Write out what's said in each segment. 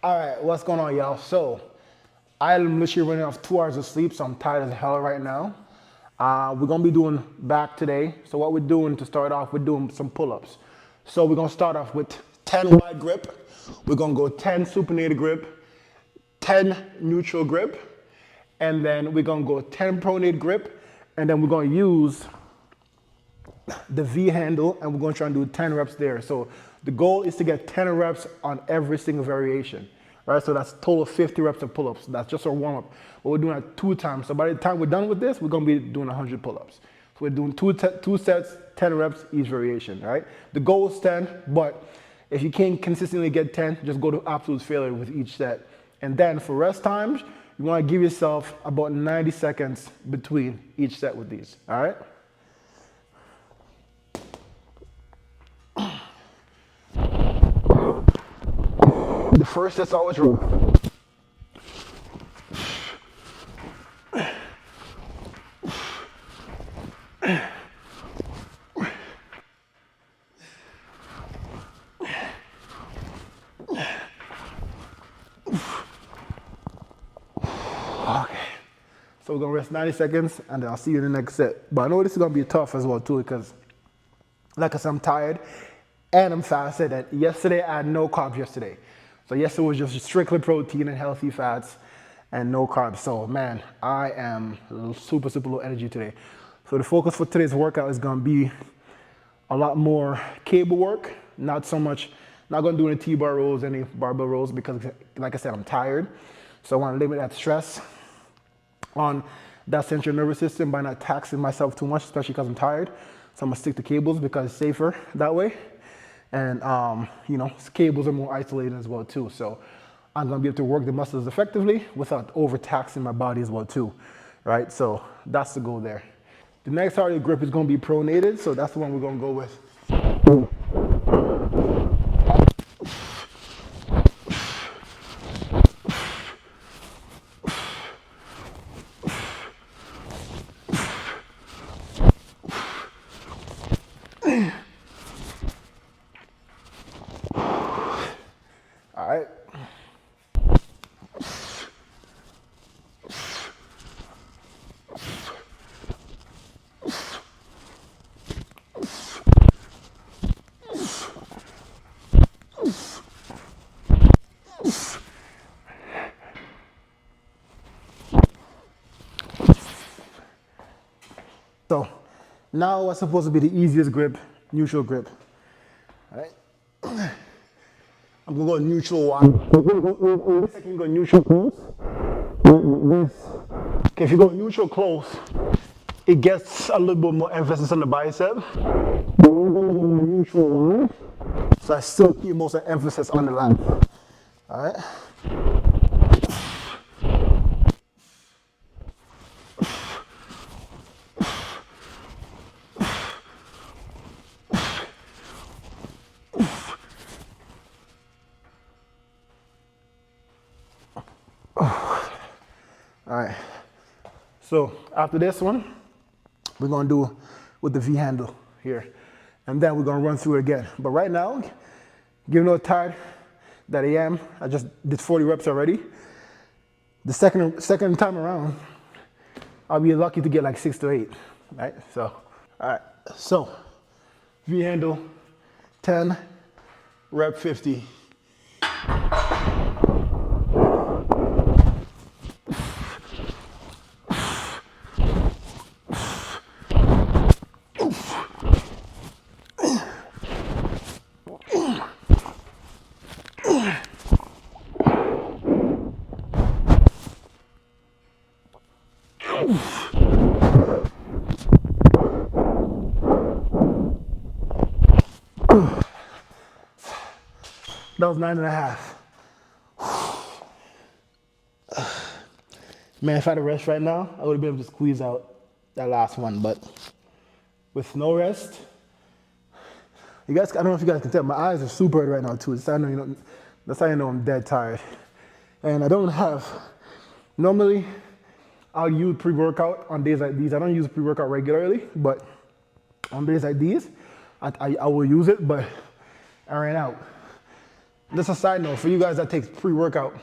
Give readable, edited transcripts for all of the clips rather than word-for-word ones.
All right, what's going on, y'all? So, I'm literally running off 2 hours of sleep, so I'm tired as hell right now. We're gonna be doing back today. So what we're doing to start off, we're doing some pull-ups. So we're gonna start off with 10 wide grip. We're gonna go 10 supinated grip, 10 neutral grip, and then we're gonna go 10 pronated grip, and then we're gonna use the V handle, and we're going to try and do 10 reps there. So the goal is to get 10 reps on every single variation, right? So that's total 50 reps of pull-ups. That's just our warm-up. But we're doing it 2 times. So by the time we're done with this, we're going to be doing 100 pull-ups. So we're doing two sets, 10 reps each variation, right? The goal is 10, but if you can't consistently get 10, just go to absolute failure with each set. And then for rest times, you want to give yourself about 90 seconds between each set with these, all right? The first set's always rough. Okay. So we're gonna rest 90 seconds and then I'll see you in the next set. But I know this is gonna be tough as well too because like I said, I'm tired and I'm fasted. And yesterday I had no carbs yesterday. So yesterday was just strictly protein and healthy fats and no carbs. So man, I am super low energy today. So the focus for today's workout is gonna be a lot more cable work, not so much, not gonna do any T-bar rolls, any barbell rolls because like I said, I'm tired. So I wanna limit that stress on that central nervous system by not taxing myself too much, especially because I'm tired. So I'm gonna stick to cables because it's safer that way. And you know, cables are more isolated as well too. So I'm gonna be able to work the muscles effectively without overtaxing my body as well too, right? So that's the goal there. The next target grip is gonna be pronated, so that's the one we're gonna go with. All right. So now what's supposed to be the easiest grip, neutral grip. All right. I'm gonna go neutral one. I can go neutral close. Okay, if you go neutral close, it gets a little bit more emphasis on the bicep. But we're gonna go neutral one, so I still keep most of the emphasis on the lat. All right. All right, so after this one, we're gonna do with the V handle here. And then we're gonna run through it again. But right now, given how tired that I am, I just did 40 reps already. The second time around, I'll be lucky to get like 6 to 8, right? So, all right, so V handle, 10, rep 50. That was 9.5. Man, if I had a rest right now, I would have been able to squeeze out that last one, but with no rest, you guys, I don't know if you guys can tell, my eyes are super red right now too. That's how you know I'm dead tired. And I don't have, normally I'll use pre-workout on days like these. I don't use pre-workout regularly, but on days like these, I will use it, but I ran out. Just a side note for you guys that take pre-workout,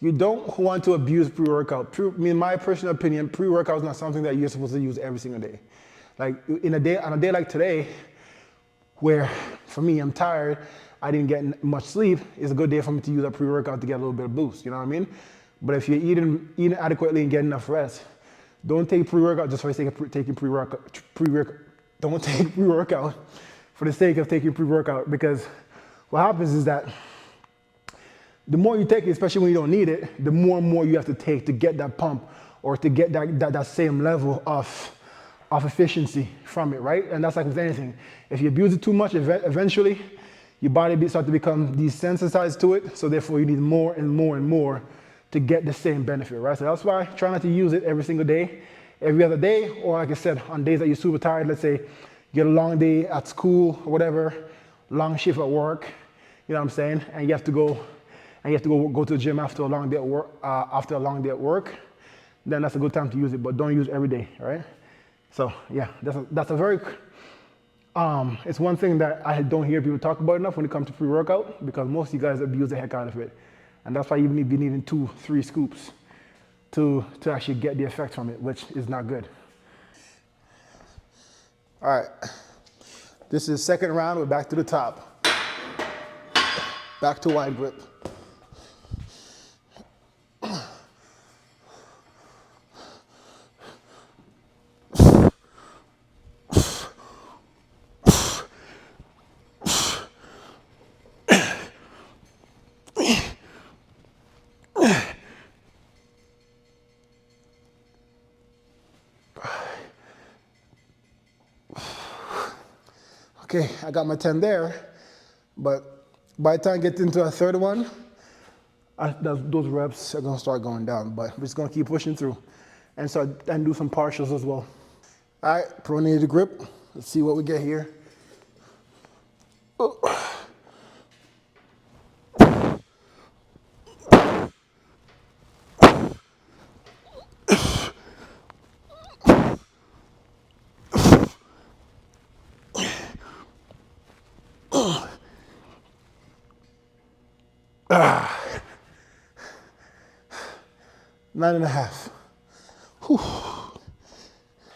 you don't want to abuse pre-workout. In my personal opinion, pre-workout is not something that you're supposed to use every single day. Like on a day like today, where for me I'm tired, I didn't get much sleep, it's a good day for me to use a pre-workout to get a little bit of boost. You know what I mean? But if you're eating adequately and getting enough rest, don't take pre-workout just for the sake of taking pre-workout. Don't take pre-workout for the sake of taking pre-workout, because what happens is that the more you take it, especially when you don't need it, the more and more you have to take to get that pump or to get that same level of efficiency from it, right? And that's like with anything. If you abuse it too much, eventually your body starts to become desensitized to it, so therefore you need more and more and more to get the same benefit, right? So that's why try not to use it every single day, every other day, or like I said, on days that you're super tired, let's say you get a long day at school or whatever, long shift at work, you know what I'm saying? And you have to go to the gym after a long day at work, then that's a good time to use it, but don't use it every day, right? So yeah, that's a very, it's one thing that I don't hear people talk about enough when it comes to pre-workout, because most of you guys abuse the heck out of it. And that's why you need to be needing 2-3 scoops to actually get the effect from it, which is not good. All right, this is second round, we're back to the top. Back to wide grip. Okay, I got my 10 there, but by the time I get into a third one, those reps are gonna start going down, but we're just gonna keep pushing through and do some partials as well. All right, pronated grip. Let's see what we get here. Nine and a half. Whew.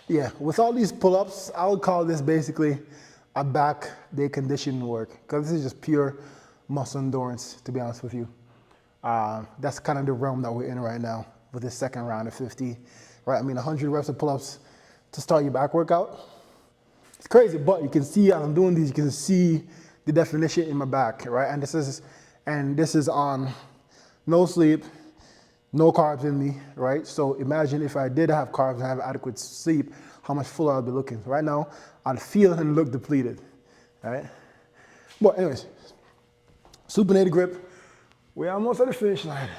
Yeah, with all these pull-ups, I would call this basically a back day conditioning work, because this is just pure muscle endurance, to be honest with you. That's kind of the realm that we're in right now with this second round of 50, right? I mean, 100 reps of pull-ups to start your back workout. It's crazy, but you can see as I'm doing these, you can see the definition in my back, right? And this is on no sleep, no carbs in me, right? So imagine if I did have carbs and have adequate sleep, how much fuller I'd be looking. Right now, I'd feel and look depleted, right? But anyways, supinated grip. We're almost at the finish line.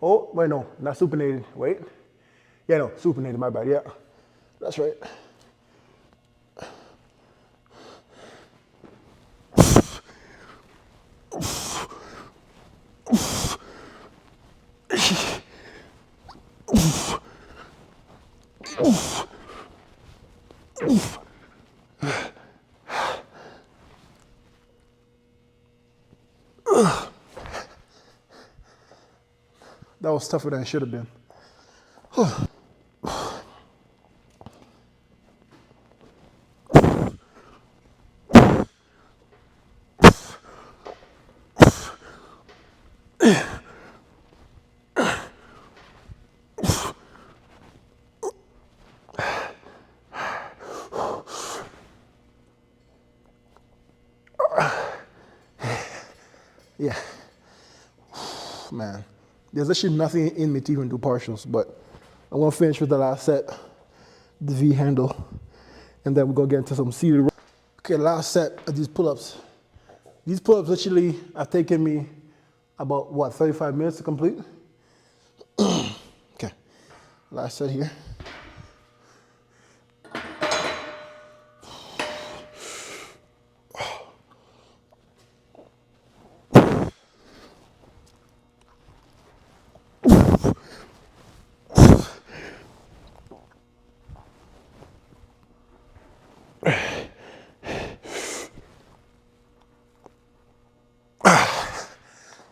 Oh, wait, no, not supinated, wait. Yeah, no, supinated, my bad, yeah. That's right. That was tougher than it should have been. Yeah, man. There's actually nothing in me to even do partials, but I'm gonna finish with the last set, the V handle, and then we're gonna get into some seated. Okay, last set of these pull-ups. These pull-ups literally have taken me about, what, 35 minutes to complete? Okay, last set here.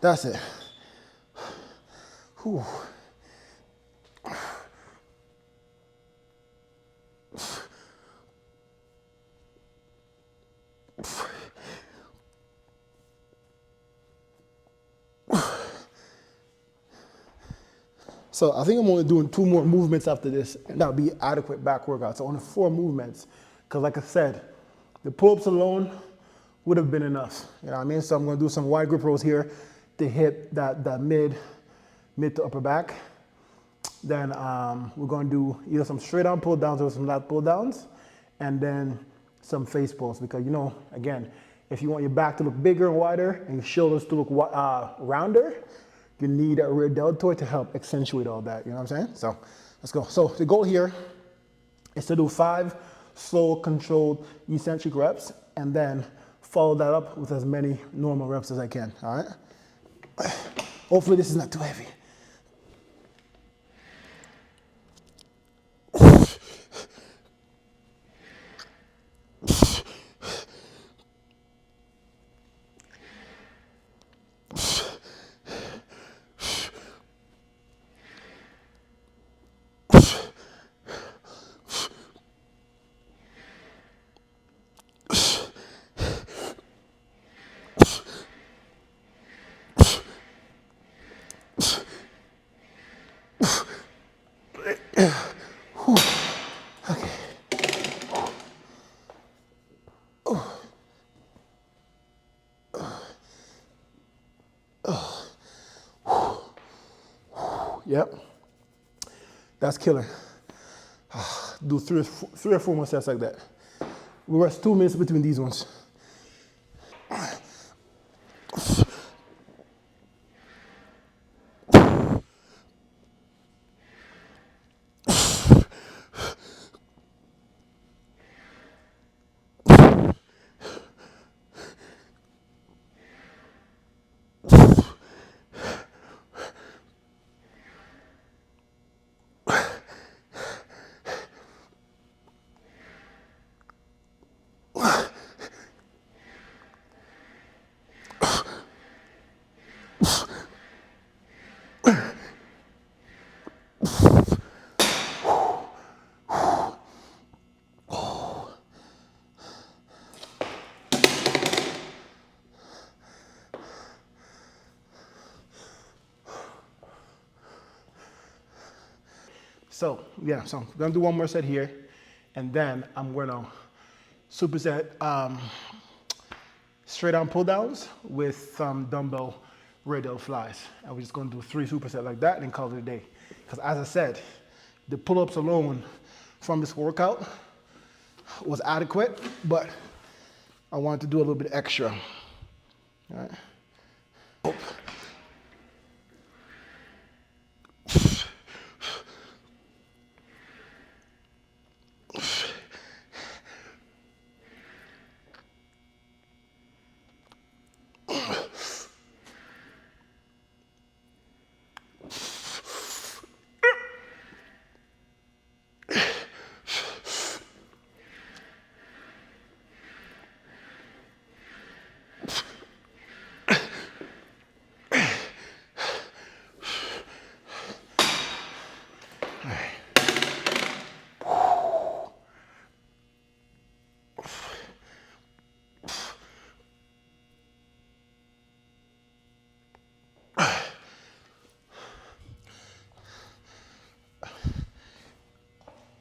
That's it. Whew. So I think I'm only doing 2 more movements after this, and that'll be adequate back workout. So only 4 movements, because like I said, the pull-ups alone would have been enough. You know what I mean? So I'm gonna do some wide grip rows here to hit that mid to upper back. Then we're gonna do either some straight arm pull downs or some lat pull downs, and then some face pulls, because you know, again, if you want your back to look bigger and wider and your shoulders to look rounder, you need a rear deltoid to help accentuate all that. You know what I'm saying? So let's go. So the goal here is to do 5 slow, controlled, eccentric reps, and then follow that up with as many normal reps as I can. All right. Hopefully this is not too heavy. Yep, that's killer. Do three or four more sets like that. We rest 2 minutes between these ones. So yeah, so we're gonna do 1 more set here, and then I'm gonna superset straight arm pull downs with some dumbbell Rad Out flies. And we're just gonna do 3 supersets like that and call it a day. Because as I said, the pull-ups alone from this workout was adequate, but I wanted to do a little bit extra. All right.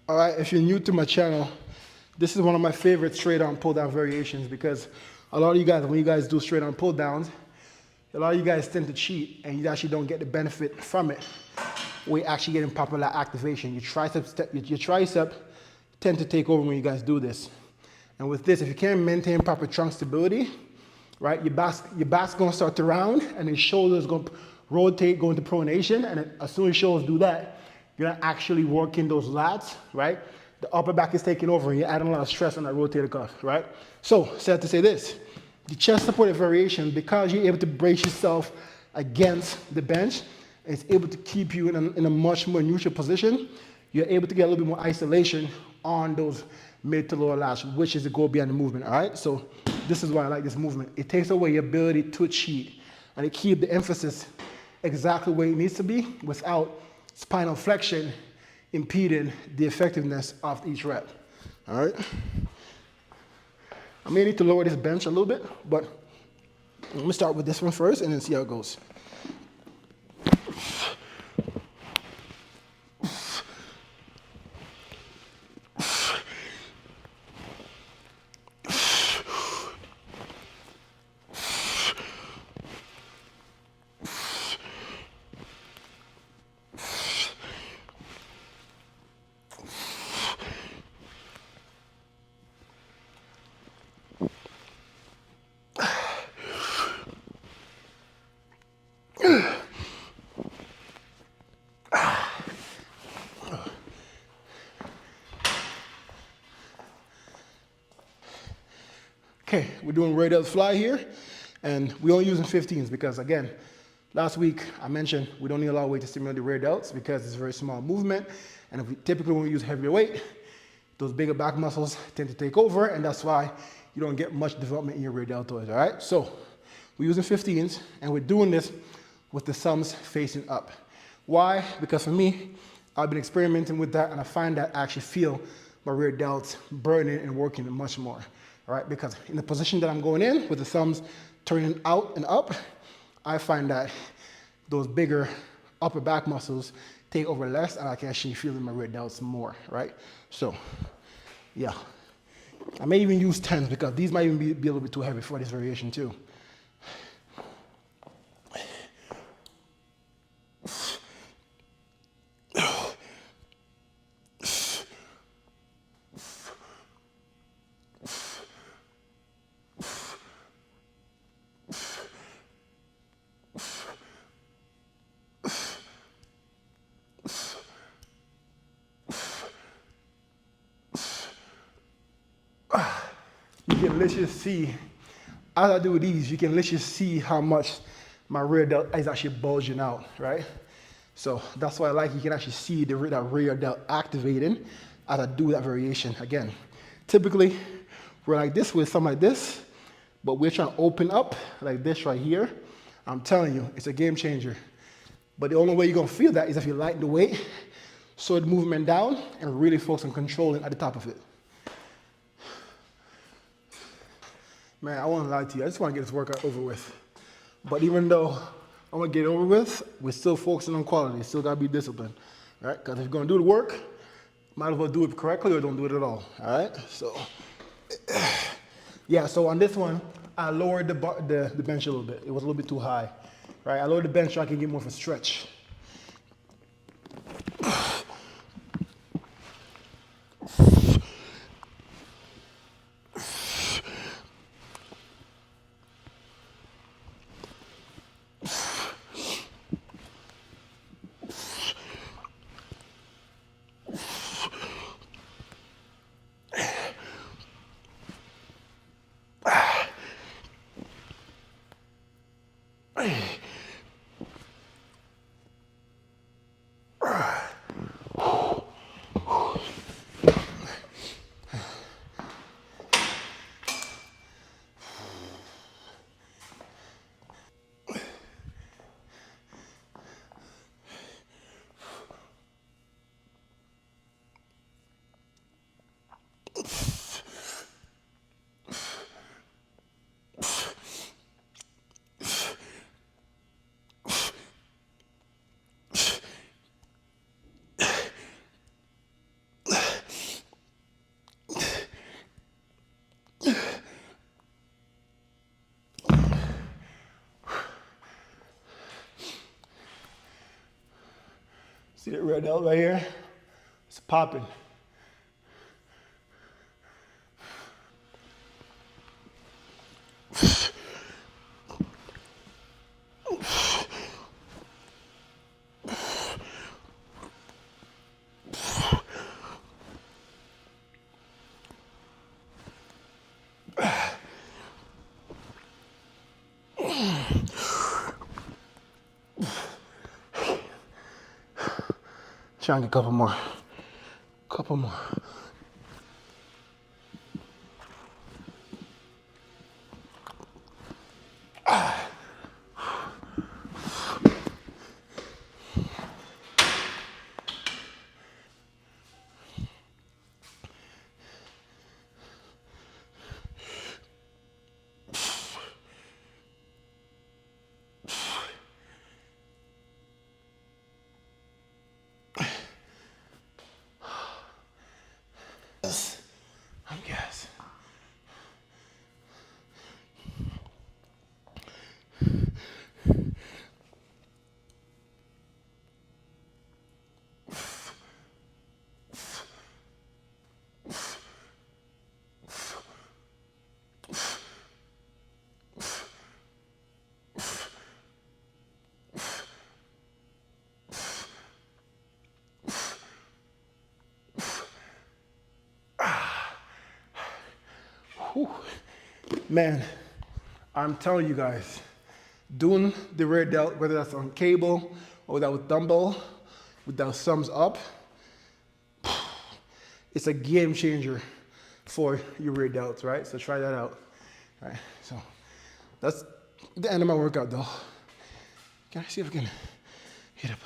All right, if you're new to my channel, this is one of my favorite straight arm pull down variations, because a lot of you guys, when you guys do straight arm pull downs, a lot of you guys tend to cheat and you actually don't get the benefit from it. We're actually getting proper lat activation. Your tricep tend to take over when you guys do this. And with this, if you can't maintain proper trunk stability, right, your back's gonna start to round, and your shoulders gonna rotate, go into pronation, and as soon as your shoulders do that, you're not actually working those lats, right? The upper back is taking over, and you're adding a lot of stress on that rotator cuff, right? So, sad to say this, the chest supported variation, because you're able to brace yourself against the bench, it's able to keep you in a much more neutral position. You're able to get a little bit more isolation on those mid to lower lats, which is the goal behind the movement, all right? So this is why I like this movement. It takes away your ability to cheat, and to keep the emphasis exactly where it needs to be without spinal flexion impeding the effectiveness of each rep. All right? I may need to lower this bench a little bit, but let me start with this one first and then see how it goes. Okay, we're doing Rad Out Fly here, and we're only using 15s because, again, last week I mentioned we don't need a lot of weight to stimulate the rear delts because it's a very small movement, and if we typically when we use heavier weight, those bigger back muscles tend to take over, and that's why you don't get much development in your rear deltoids, all right? So we're using 15s, and we're doing this with the thumbs facing up. Why? Because for me, I've been experimenting with that, and I find that I actually feel my rear delts burning and working much more. All right, because in the position that I'm going in with the thumbs turning out and up, I find that those bigger upper back muscles take over less and I can actually feel in my rear delts more, right? So, yeah. I may even use 10s because these might even be a little bit too heavy for this variation too. You can literally see, as I do these, you can literally see how much my rear delt is actually bulging out, right? So that's why I like, you can actually see that rear delt activating as I do that variation. Again, typically we're like this with something like this, but we're trying to open up like this right here. I'm telling you, it's a game changer. But the only way you're gonna feel that is if you lighten the weight, slow the movement down, and really focus on controlling at the top of it. Man, I won't lie to you, I just want to get this workout over with. But even though I'm going to get it over with, we're still focusing on quality. Still got to be disciplined, right? Because if you're going to do the work, might as well do it correctly or don't do it at all, all right? So, yeah, so on this one, I lowered the bench a little bit. It was a little bit too high, right? I lowered the bench so I can get more of a stretch. See that Rad Out right here? It's popping. Try and get a couple more. Couple more. I'm gas. Whew. Man, I'm telling you guys, doing the RAR Delt, whether that's on cable or without dumbbell, without thumbs up, it's a game changer for your RAR Delts, right? So try that out. All right, so that's the end of my workout though. Can I see if I can hit up?